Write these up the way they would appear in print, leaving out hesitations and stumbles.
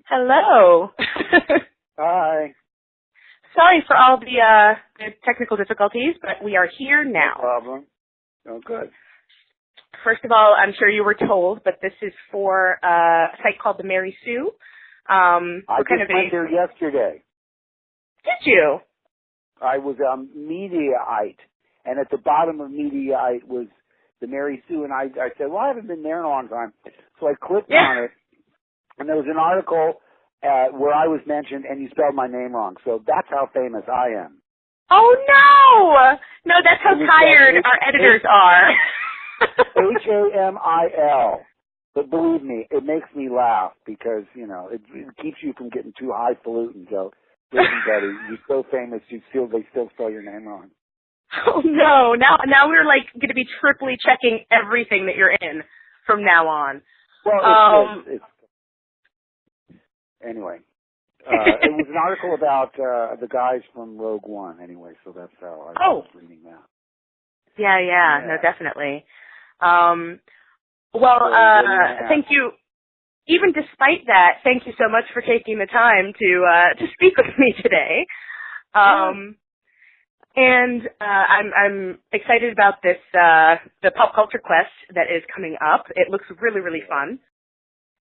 Hello. Hi. Sorry for all the technical difficulties, but we are here now. No problem. Oh, good. First of all, I'm sure you were told, but this is for a site called the Mary Sue. I just went there yesterday. Did you? I was Mediaite, and at the bottom of Mediaite was the Mary Sue, and I said, well, I haven't been there in a long time. So I clicked on it, and there was an article where I was mentioned, and you spelled my name wrong. So that's how famous I am. Oh, no! No, that's how tired our editors are. Hamil. But believe me, it makes me laugh because, you know, it keeps you from getting too highfalutin. So, listen, buddy, you're so famous, they still spell your name wrong. Oh, no. Now we're, like, going to be triply checking everything that you're in from now on. Well, anyway. It was an article about the guys from Rogue One, anyway, so that's how I was reading that. Yeah, no, definitely. Thank you. Even despite that, thank you so much for taking the time to speak with me today. And I'm excited about this the pop culture quest that is coming up. It looks really, really fun.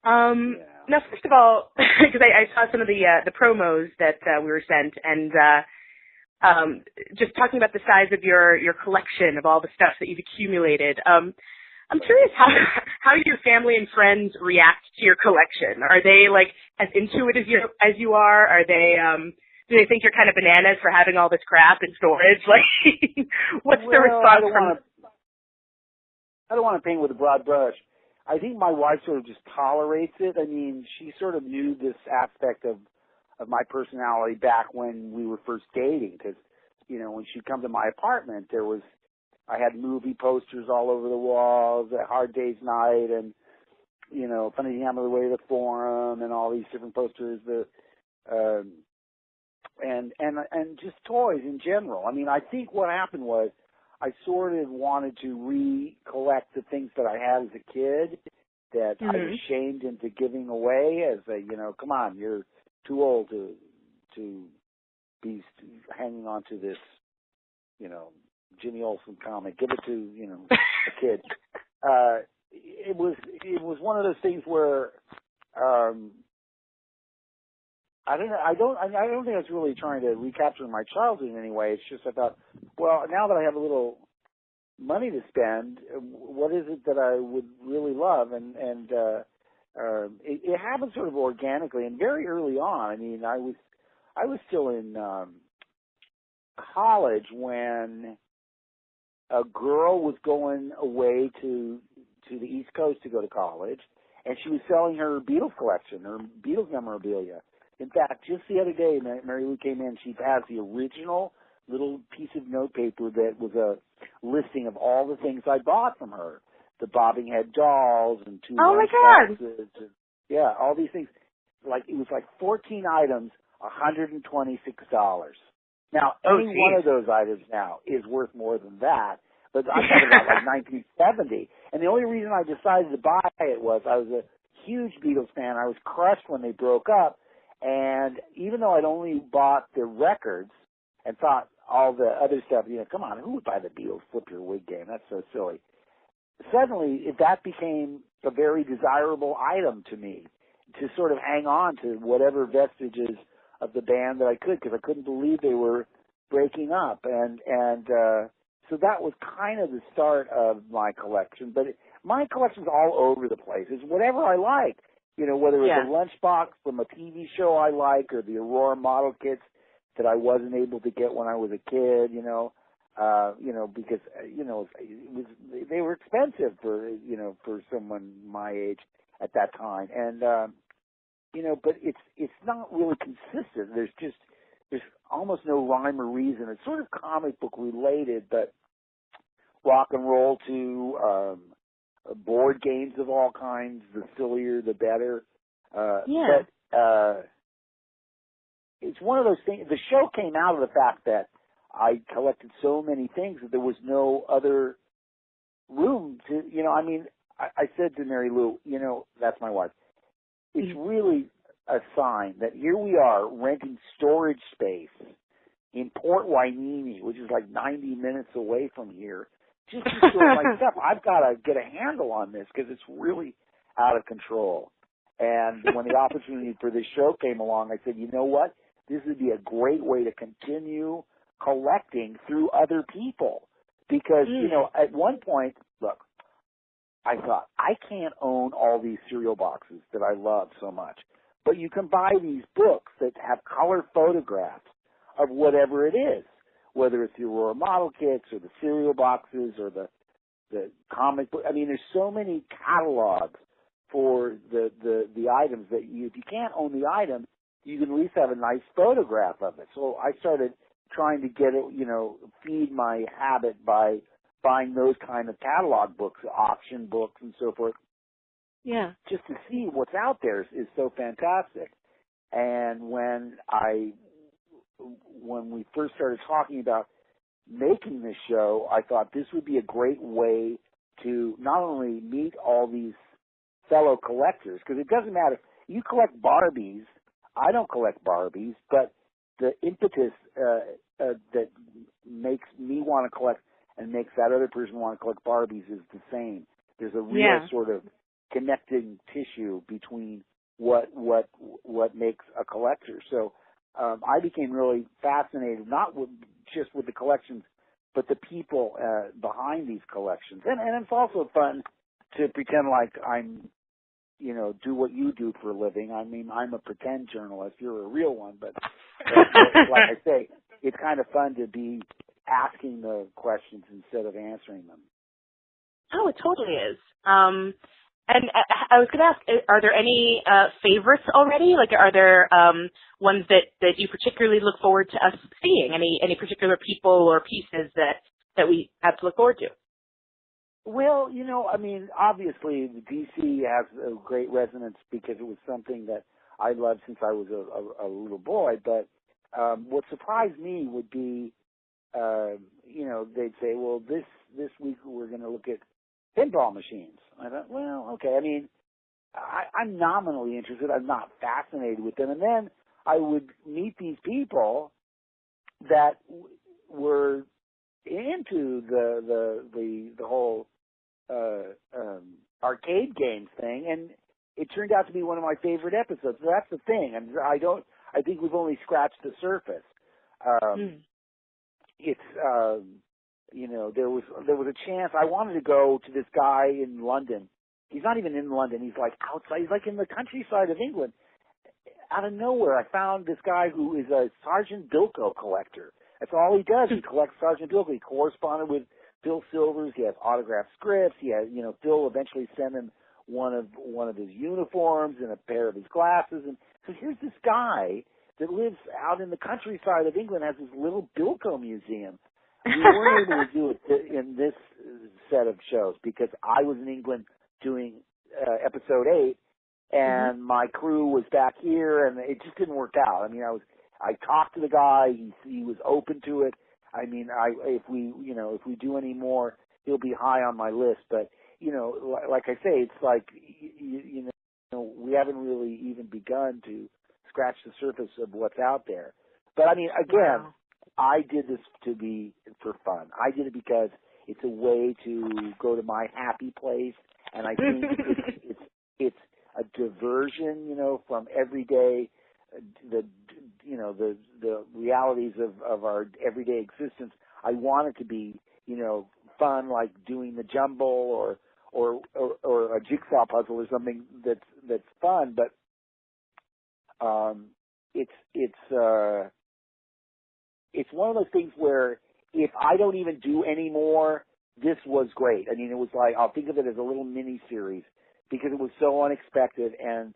Now, first of all, because I saw some of the promos that we were sent, and just talking about the size of your collection of all the stuff that you've accumulated. I'm curious how your family and friends react to your collection. Are they like as into it as you are? Are they do they think you're kind of bananas for having all this crap in storage? Like, what's the response from? I don't want to paint with a broad brush. I think my wife sort of just tolerates it. I mean, she sort of knew this aspect of my personality back when we were first dating, because, you know, when she'd come to my apartment, I had movie posters all over the walls, a Hard Day's Night, and, you know, Funny Time of the Way to the Forum, and all these different posters, and just toys in general. I mean, I think what happened was I sort of wanted to recollect the things that I had as a kid that I was shamed into giving away as a, you know, come on, you're too old to be hanging on to this, you know, Jimmy Olsen comic. Give it to, you know, a kid. It was one of those things where I don't think I was really trying to recapture my childhood in any way. It's just I thought, well, now that I have a little money to spend, what is it that I would really love? And it happened sort of organically and very early on. I mean, I was still in college when a girl was going away to the East Coast to go to college, and she was selling her Beatles collection, her Beatles memorabilia. In fact, just the other day, Mary Lou came in. She has the original little piece of notepaper that was a listing of all the things I bought from her. The bobbing head dolls and two lunchboxes. Yeah, all these things. Like, it was like 14 items, $126. Now, any one of those items now is worth more than that. But I'm talking about like 1970. And the only reason I decided to buy it was I was a huge Beatles fan. I was crushed when they broke up. And even though I'd only bought the records and thought all the other stuff, you know, come on, who would buy the Beatles Flip Your Wig game? That's so silly. Suddenly, that became a very desirable item to me, to sort of hang on to whatever vestiges of the band that I could, because I couldn't believe they were breaking up. And so that was kind of the start of my collection. But my collection's all over the place. It's whatever I like. You know, whether it's a lunchbox from a TV show I like, or the Aurora model kits that I wasn't able to get when I was a kid, because, you know, they were expensive for, you know, for someone my age at that time. And, you know, but it's not really consistent. There's almost no rhyme or reason. It's sort of comic book related, but rock and roll too, board games of all kinds, the sillier the better. But it's one of those things. The show came out of the fact that I collected so many things that there was no other room to, you know, I mean, I said to Mary Lou, you know, that's my wife, it's really a sign that here we are renting storage space in Port Hueneme, which is like 90 minutes away from here, just to store my stuff. I've got to get a handle on this because it's really out of control. And when the opportunity for this show came along, I said, you know what? This would be a great way to continue collecting through other people. Because, you know, at one point, look, I thought, I can't own all these cereal boxes that I love so much. But you can buy these books that have color photographs of whatever it is, whether it's the Aurora model kits or the cereal boxes or the comic book. I mean, there's so many catalogs for the items that if you can't own the item, you can at least have a nice photograph of it. So I started trying to get it, you know, feed my habit by buying those kind of catalog books, auction books and so forth. Yeah. Just to see what's out there is so fantastic. And when we first started talking about making this show, I thought this would be a great way to not only meet all these fellow collectors, because it doesn't matter. You collect Barbies. I don't collect Barbies, but the impetus that makes me want to collect and makes that other person want to collect Barbies is the same. There's a real sort of connecting tissue between what makes a collector. So I became really fascinated, not just with the collections, but the people behind these collections. And it's also fun to pretend like I'm, you know, do what you do for a living. I mean, I'm a pretend journalist. You're a real one. But like I say, it's kind of fun to be asking the questions instead of answering them. Oh, it totally is. And I was going to ask, are there any favorites already? Like, are there ones that you particularly look forward to us seeing? Any particular people or pieces that we have to look forward to? Well, you know, I mean, obviously the DC has a great resonance because it was something that I loved since I was a little boy. But what surprised me would be, you know, they'd say, well, this week we're going to look at pinball machines. I thought, well, okay. I mean, I'm nominally interested. I'm not fascinated with them. And then I would meet these people that were into the whole arcade games thing, and it turned out to be one of my favorite episodes. So that's the thing. And I think we've only scratched the surface. It's you know, there was a chance. I wanted to go to this guy in London. He's not even in London. He's like outside. He's like in the countryside of England. Out of nowhere, I found this guy who is a Sergeant Bilko collector. That's all he does. He collects Sergeant Bilko. He corresponded with Phil Silvers. He has autographed scripts. He has, you know, Phil eventually sent him one of his uniforms and a pair of his glasses. And so here's this guy that lives out in the countryside of England, has this little Bilko museum. We weren't able to do it in this set of shows because I was in England doing episode 8, and my crew was back here, and it just didn't work out. I mean, I talked to the guy. He was open to it. I mean, if we do any more, he'll be high on my list. But you know, like I say, it's like you know, we haven't really even begun to scratch the surface of what's out there. But I mean, again. Wow. I did this for fun. I did it because it's a way to go to my happy place, and I think it's a diversion, you know, from everyday the realities of our everyday existence. I want it to be, you know, fun, like doing the jumble or a jigsaw puzzle or something that's fun, but it's one of those things where if I don't even do any more, this was great. I mean, it was like, I'll think of it as a little mini series because it was so unexpected and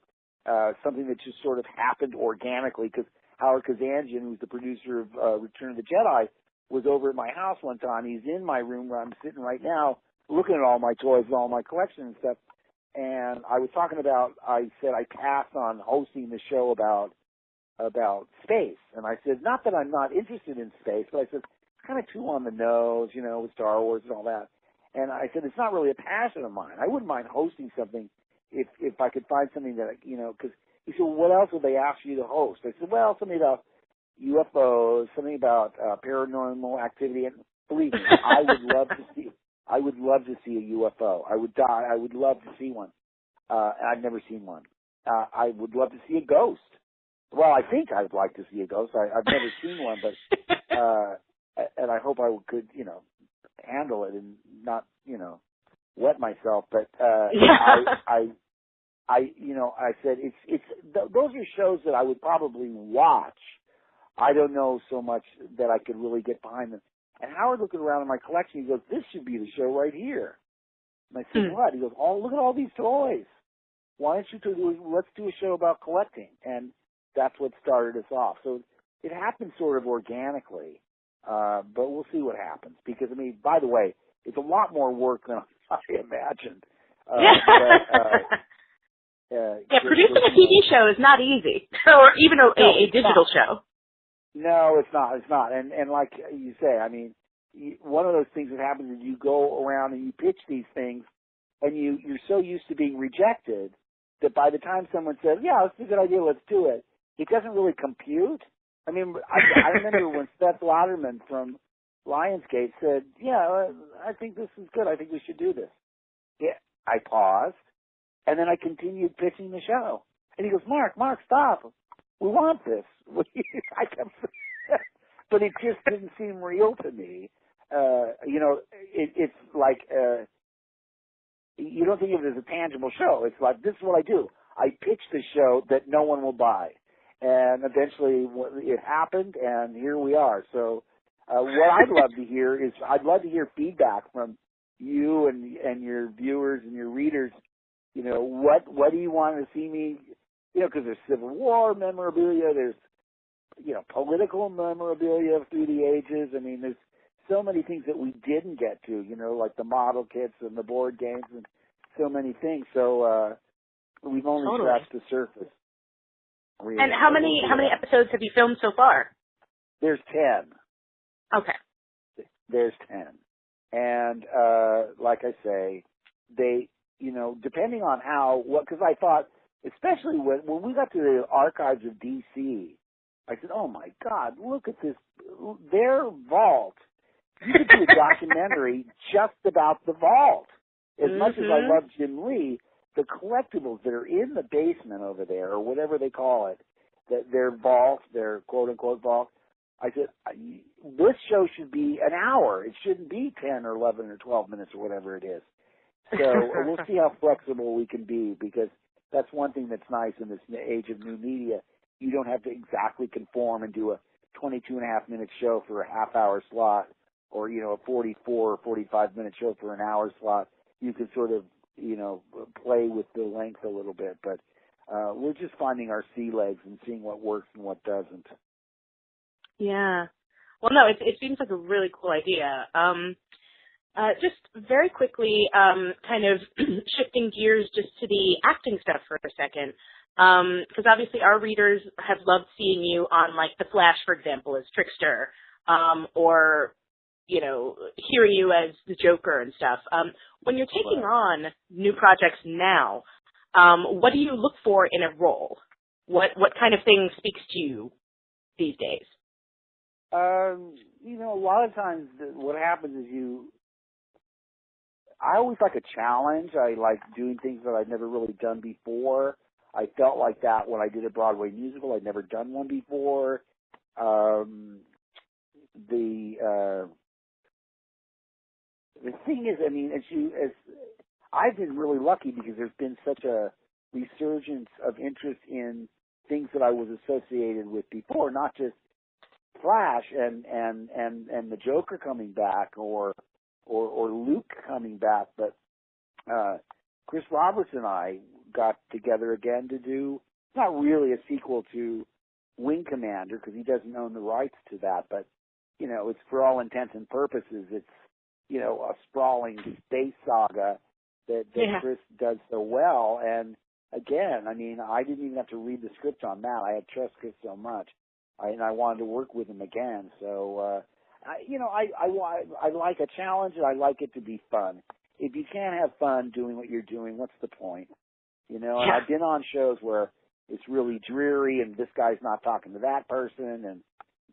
something that just sort of happened organically because Howard Kazanjian, who's the producer of Return of the Jedi, was over at my house one time. He's in my room where I'm sitting right now looking at all my toys and all my collection and stuff. And I was talking about, I said I passed on hosting the show about space. And I said, not that I'm not interested in space, but I said, it's kind of too on the nose, you know, with Star Wars and all that. And I said, it's not really a passion of mine. I wouldn't mind hosting something if I could find something that, you know, because He said, well, what else would they ask you to host? I said, well, something about UFOs, something about paranormal activity. And believe me, I would love to see a UFO. I would die. I would love to see one. I've never seen one. I would love to see a ghost. Well, I think I'd like to see a ghost. I've never seen one, but and I hope I could, handle it and not, wet myself. But I said those are shows that I would probably watch. I don't know so much that I could really get behind them. And Howard looking around in my collection, he goes, "This should be the show right here." And I said, "What?" He goes, "Oh, look at all these toys. Why don't you let's do a show about collecting?" And that's what started us off. So it happened sort of organically, but we'll see what happens. Because, I mean, by the way, it's a lot more work than I imagined. Producing a TV show is not easy, or even a digital show. No, it's not. It's not. And like you say, I mean, one of those things that happens is you go around and you pitch these things, and you're so used to being rejected that by the time someone says, "Yeah, it's a good idea, let's do it," it doesn't really compute. I mean, I remember when Seth Lauderman from Lionsgate said, "Yeah, I think this is good. I think we should do this." Yeah, I paused, and then I continued pitching the show. And he goes, Mark, stop. We want this." I kept, but it just didn't seem real to me. It's like you don't think of it as a tangible show. It's like, this is what I do. I pitch the show that no one will buy. And eventually it happened, and here we are. So what I'd love to hear is I'd love to hear feedback from you and your viewers and your readers. What do you want to see me, because there's Civil War memorabilia, there's, political memorabilia through the ages. I mean, there's so many things that we didn't get to, like the model kits and the board games and so many things. So we've only scratched the surface. Really. And how many episodes have you filmed so far? There's 10. Okay. There's 10. And like I say, they, depending on because I thought, especially when we got to the archives of D.C., I said, oh my God, look at this, their vault. You could do a documentary just about the vault. As much as I love Jim Lee, the collectibles that are in the basement over there, or whatever they call it, their vault, their quote-unquote vault, I said, this show should be an hour. It shouldn't be 10 or 11 or 12 minutes or whatever it is. So we'll see how flexible we can be, because that's one thing that's nice in this age of new media. You don't have to exactly conform and do a 22.5-minute show for a half-hour slot, or, a 44 or 45-minute show for an hour slot. You can sort of, play with the length a little bit. But we're just finding our sea legs and seeing what works and what doesn't. Yeah. Well, no, it seems like a really cool idea. Just very quickly, kind of shifting gears just to the acting stuff for a second, because obviously our readers have loved seeing you on, like, The Flash, for example, as Trickster, or, hearing you as the Joker and stuff. When you're taking on new projects now, what do you look for in a role? What kind of thing speaks to you these days? A lot of times what happens is I always like a challenge. I like doing things that I've never really done before. I felt like that when I did a Broadway musical. I'd never done one before. The thing is, I mean, as I've been really lucky, because there's been such a resurgence of interest in things that I was associated with before, not just Flash and the Joker coming back, or Luke coming back, but Chris Roberts and I got together again to do, not really a sequel to Wing Commander, because he doesn't own the rights to that, but it's, for all intents and purposes, it's a sprawling space saga that Chris does so well. And again, I mean, I didn't even have to read the script on that. I had trust Chris so much, and I wanted to work with him again. So, I like a challenge, and I like it to be fun. If you can't have fun doing what you're doing, what's the point? And I've been on shows where it's really dreary, and this guy's not talking to that person, and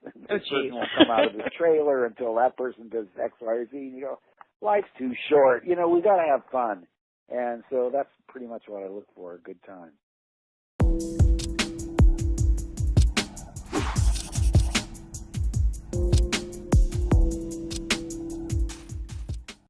this person won't come out of the trailer until that person does X, Y, or Z. And you go, life's too short. You know, we got to have fun. And so that's pretty much what I look for, a good time.